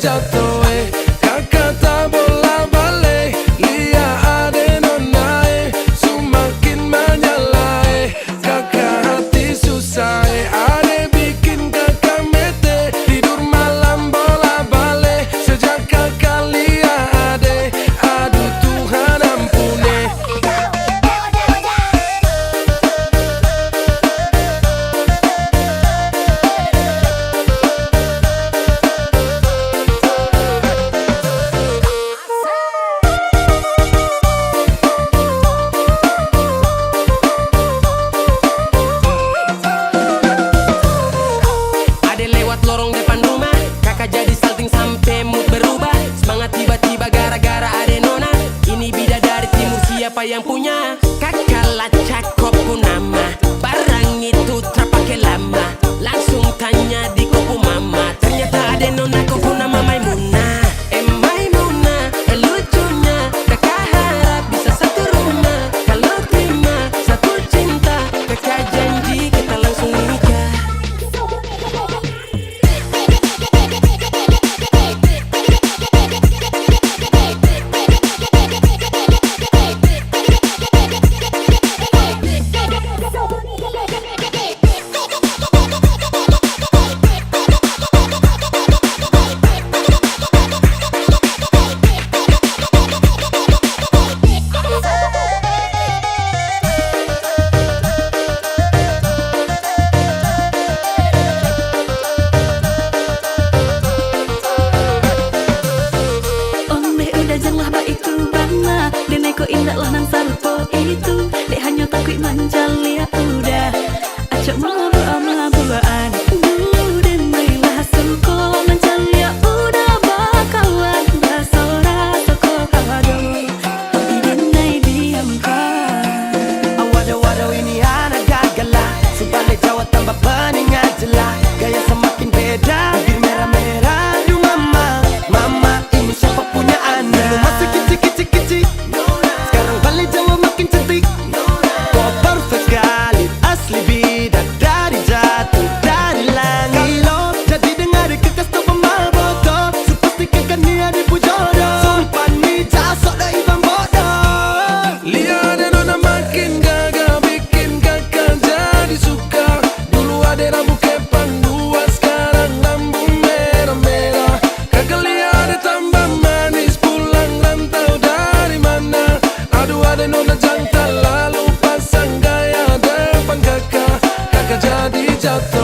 jatuh. Kakak tak bola balik, lihat ade nona semakin menyala. Kakak hati susah, ade bikin kakak mete, tidur malam bola balik. Sejak kakak lihat ade, aduh Tuhan ampuni. Lorong depan rumah, kakak jadi salting sampai mood berubah. Semangat tiba-tiba gara-gara ade nona. Ini bidadari timur, siapa yang punya? Kakak lacak kopu nama, barang itu terpakai lama. Langsung tanya di kopu mama, ternyata ade nona kopu nama Maimunah. Maimunah, lucunya kakak harap bisa satu rumah. Kalau terima satu cinta, kakak janji kita langsung nikah. Ko indah lah nang sarupo itu, dek hanya takut manjali ya udah. Acok mabuan dulu dan marilah suko manjali ya udah bakawan basora toko kawado. Tapi denai diamkan. Waduh ini anak gagala, sebalik Jawa tambah peningat jelas. Gaya semakin beda, bibir merah-merah. Aduh mama, mama ini siapa punya anak? Dulu masih kicik-kicik, sekarang balik Jawa makin cantik. Kok perfect sekali, asli bidadari jatuh dari langit. Kalau jadi dengar kekas tu pemabotol, sepastikan dia dipujodoh. Sumpah ni jasok dah ibang bodoh. Lihat ade nona makin gagal, bikin kakak jadi suka. Dulu ade rambut kepang dua, sekarang rambut merah-merah. Kakak lihat ade tambah manis, pulang rantau dari mana? Aduh ade nona jantan, lalu pasang gaya depan kakak, kakak jadi jatuh.